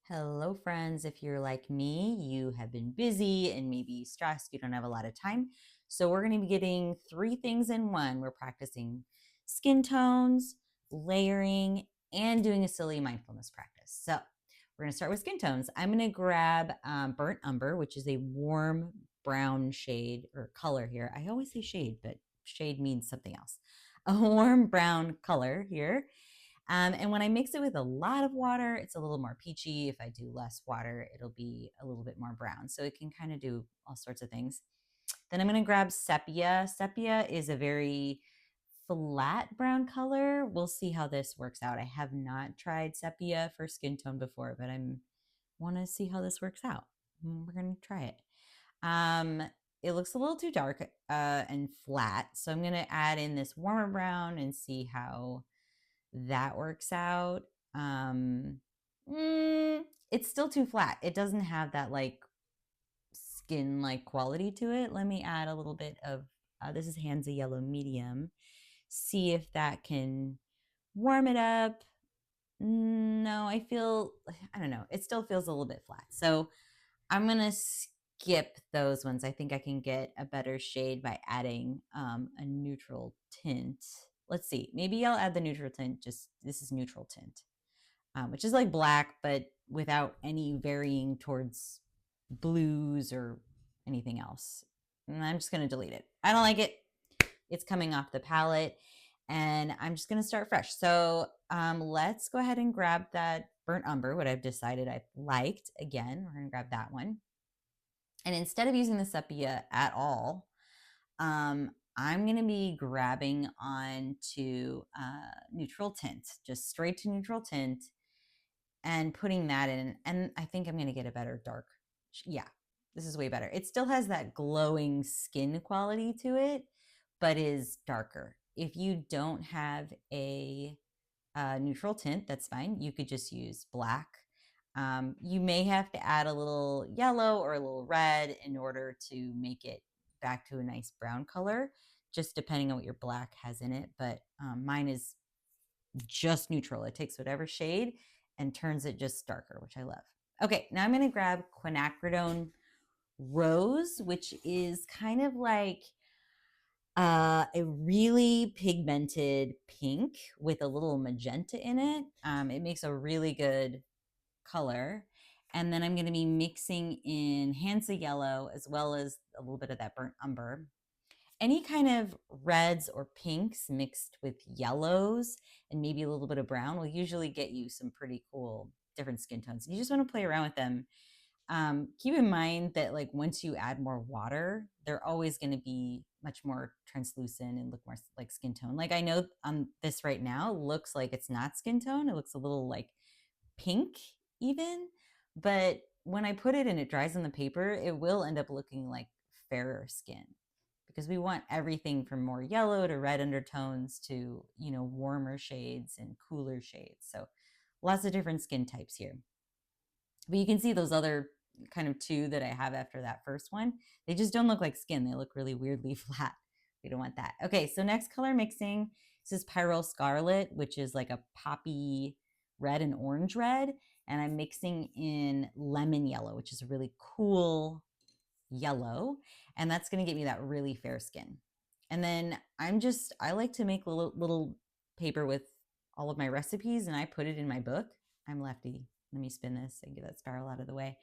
Hello, friends. If you're like me, you have been busy and maybe stressed. You don't have a lot of time. So, we're going to be getting three things in one. We're practicing skin tones, layering, and doing a silly mindfulness practice. So, we're going to start with skin tones. I'm going to grab burnt umber, which is a warm brown shade or color here. I always say shade, but shade means something else. A warm brown color here. And when I mix it with a lot of water, it's a little more peachy. If I do less water, it'll be a little bit more brown. So it can kind of do all sorts of things. Then I'm going to grab sepia. Sepia is a very flat brown color. We'll see how this works out. I have not tried sepia for skin tone before, but I want to see how this works out. We're going to try it. It looks a little too dark and flat. So I'm going to add in this warmer brown and see how that works out. Um, it's still too flat. It doesn't have that like skin like quality to it. Let me add a little bit of this is Hansa Yellow Medium. See if that can warm it up. No, I don't know. It still feels a little bit flat. So I'm going to skip those ones. I think I can get a better shade by adding a neutral tint. Let's see. Maybe I'll add the neutral tint. Just this is neutral tint, which is like black, but without any varying towards blues or anything else. And I'm just going to delete it. I don't like it. It's coming off the palette, and I'm just going to start fresh. So let's go ahead and grab that burnt umber, what I've decided I liked. Again, we're going to grab that one. And instead of using the sepia at all, I'm going to be grabbing on to neutral tint, just straight to neutral tint, and putting that in. And I think I'm going to get a better dark. Yeah, this is way better. It still has that glowing skin quality to it, but is darker. If you don't have a neutral tint, that's fine. You could just use black. You may have to add a little yellow or a little red in order to make it back to a nice brown color, just depending on what your black has in it. But mine is just neutral. It takes whatever shade and turns it just darker, which I love. Okay, now I'm going to grab quinacridone Rose, which is kind of like a really pigmented pink with a little magenta in it. It makes a really good color. And then I'm going to be mixing in Hansa Yellow as well as a little bit of that burnt umber. Any kind of reds or pinks mixed with yellows and maybe a little bit of brown will usually get you some pretty cool different skin tones. You just want to play around with them. Keep in mind that like once you add more water, they're always going to be much more translucent and look more like skin tone. Like I know on this right now looks like it's not skin tone. It looks a little like pink even, but when I put it and it dries on the paper, it will end up looking like fairer skin because we want everything from more yellow to red undertones to, warmer shades and cooler shades. So lots of different skin types here. But you can see those other kind of two that I have after that first one. They just don't look like skin. They look really weirdly flat. We don't want that. Okay, so next color mixing. This is Pyrrole Scarlet, which is like a poppy red and orange red. And I'm mixing in lemon yellow, which is a really cool yellow. And that's going to get me that really fair skin. And then I like to make little paper with all of my recipes and I put it in my book. I'm lefty. Let me spin this and get that spiral out of the way.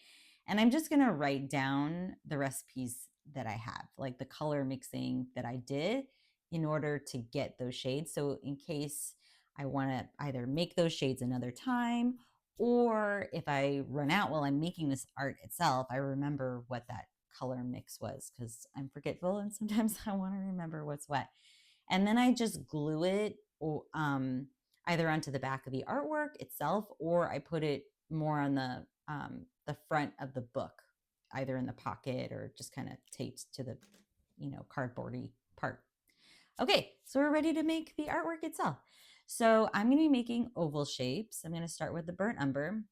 And I'm just going to write down the recipes that I have, like the color mixing that I did in order to get those shades. So in case I want to either make those shades another time, or if I run out while I'm making this art itself, I remember what that color mix was because I'm forgetful and sometimes I want to remember what's what. And then I just glue it either onto the back of the artwork itself, or I put it more on the front of the book, either in the pocket or just kind of taped to the cardboardy part. Okay, so we're ready to make the artwork itself. So I'm going to be making oval shapes. I'm going to start with the burnt umber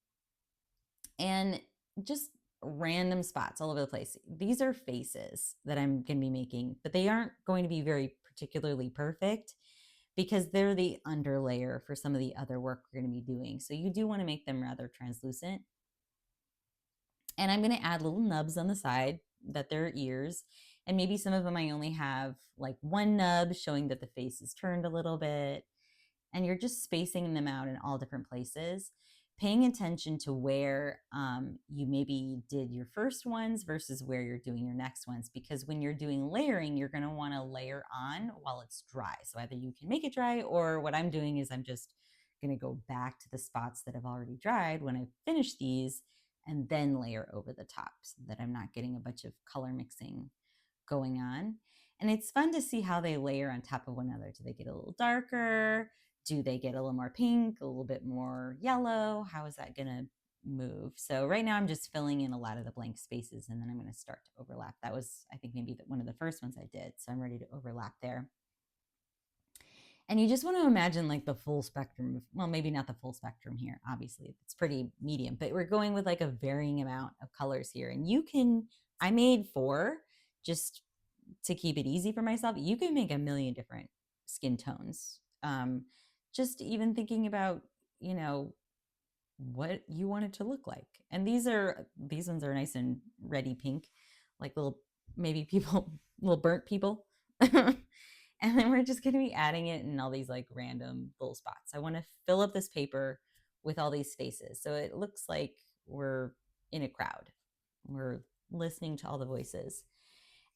and just random spots all over the place. These are faces that I'm going to be making, but they aren't going to be very particularly perfect because they're the underlayer for some of the other work we're going to be doing. So you do want to make them rather translucent. And I'm going to add little nubs on the side that they're ears. And maybe some of them I only have like one nub showing that the face is turned a little bit. And you're just spacing them out in all different places, paying attention to where you maybe did your first ones versus where you're doing your next ones. Because when you're doing layering, you're going to want to layer on while it's dry. So either you can make it dry, or what I'm doing is I'm just going to go back to the spots that have already dried when I finish these and then layer over the top so that I'm not getting a bunch of color mixing going on. And it's fun to see how they layer on top of one another. Do they get a little darker? Do they get a little more pink, a little bit more yellow? How is that going to move? So right now I'm just filling in a lot of the blank spaces, and then I'm going to start to overlap. That was, I think, maybe one of the first ones I did. So I'm ready to overlap there. And you just want to imagine like the full spectrum of, well, maybe not the full spectrum here, obviously it's pretty medium, but we're going with like a varying amount of colors here. And you can, I made 4 just to keep it easy for myself. You can make a million different skin tones. Just even thinking about, you know, what you want it to look like. And these ones are nice and reddy pink, like little, maybe people, little burnt people. And then we're just going to be adding it in all these like random little spots. I want to fill up this paper with all these faces, so it looks like we're in a crowd. We're listening to all the voices.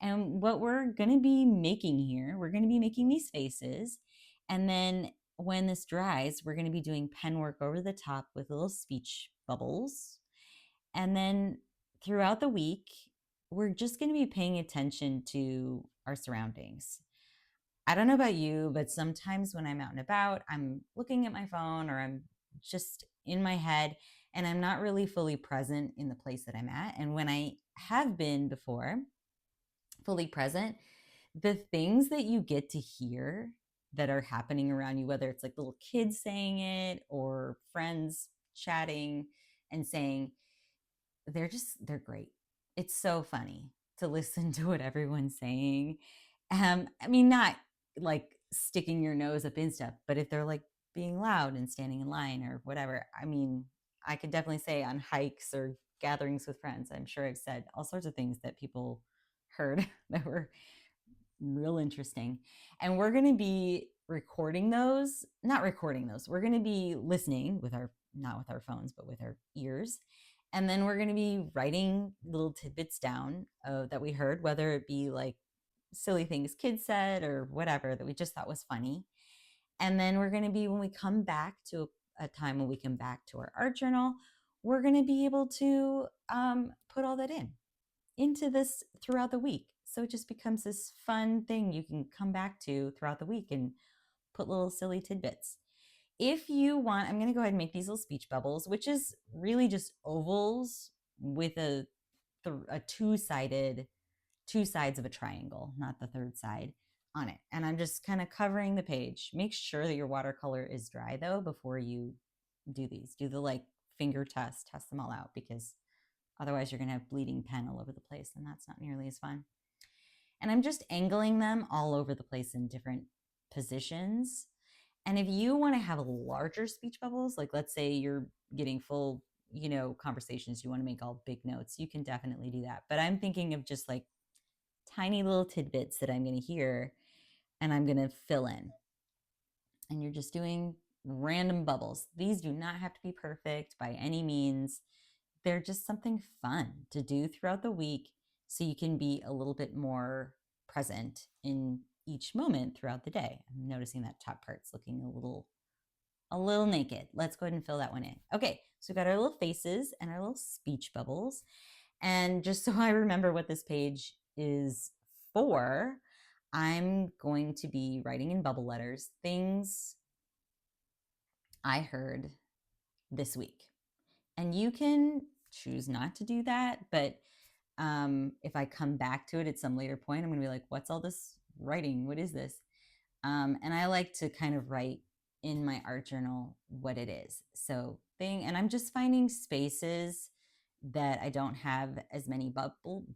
And what we're going to be making here, we're going to be making these faces. And then when this dries, we're going to be doing pen work over the top with little speech bubbles. And then throughout the week, we're just going to be paying attention to our surroundings. I don't know about you, but sometimes when I'm out and about, I'm looking at my phone or I'm just in my head and I'm not really fully present in the place that I'm at. And when I have been before fully present, the things that you get to hear that are happening around you, whether it's like little kids saying it or friends chatting and saying, they're great. It's so funny to listen to what everyone's saying. I mean, not like sticking your nose up in stuff, but if they're like being loud and standing in line or whatever, I mean, I could definitely say on hikes or gatherings with friends, I'm sure I've said all sorts of things that people heard that were real interesting. And we're going to be recording those, not recording those. We're going to be listening with our, not with our phones, but with our ears. And then we're going to be writing little tidbits down that we heard, whether it be like silly things kids said or whatever that we just thought was funny. And then we're going to be, when we come back to a time when we come back to our art journal, we're going to be able to put all that into this throughout the week. So it just becomes this fun thing you can come back to throughout the week and put little silly tidbits. If you want, I'm going to go ahead and make these little speech bubbles, which is really just ovals with a two sides of a triangle, not the third side on it. And I'm just kind of covering the page. Make sure that your watercolor is dry though before you do these. Do the like finger test them all out, because otherwise you're going to have bleeding pen all over the place and that's not nearly as fun. And I'm just angling them all over the place in different positions. And if you want to have larger speech bubbles, like let's say you're getting full, conversations, you want to make all big notes, you can definitely do that. But I'm thinking of just like tiny little tidbits that I'm going to hear and I'm going to fill in. And you're just doing random bubbles. These do not have to be perfect by any means. They're just something fun to do throughout the week so you can be a little bit more present in each moment throughout the day. I'm noticing that top part's looking a little naked. Let's go ahead and fill that one in. Okay, so we've got our little faces and our little speech bubbles. And just so I remember what this page is for, I'm going to be writing in bubble letters things I heard this week. And you can choose not to do that, but if I come back to it at some later point, I'm going to be like, what's all this writing? What is this? And I like to kind of write in my art journal what it is. And I'm just finding spaces that I don't have as many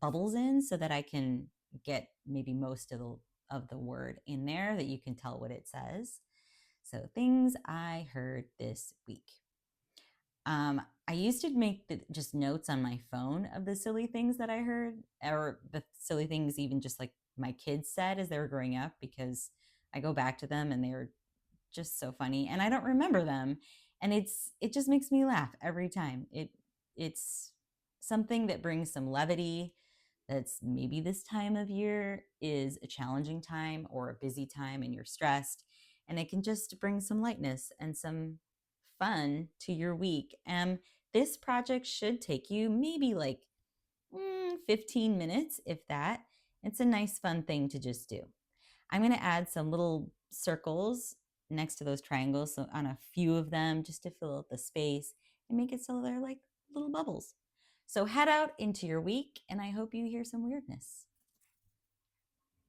bubbles in so that I can get maybe most of the word in there that you can tell what it says. So things I heard this week. I used to make just notes on my phone of the silly things that I heard, or the silly things even just like my kids said as they were growing up, because I go back to them and they're just so funny and I don't remember them. And it just makes me laugh every time. It's something that brings some levity. That's maybe this time of year is a challenging time or a busy time and you're stressed, and it can just bring some lightness and some fun to your week. This project should take you maybe like 15 minutes, if that. It's a nice, fun thing to just do. I'm going to add some little circles next to those triangles, so on a few of them, just to fill out the space and make it so they're like little bubbles. So head out into your week, and I hope you hear some weirdness.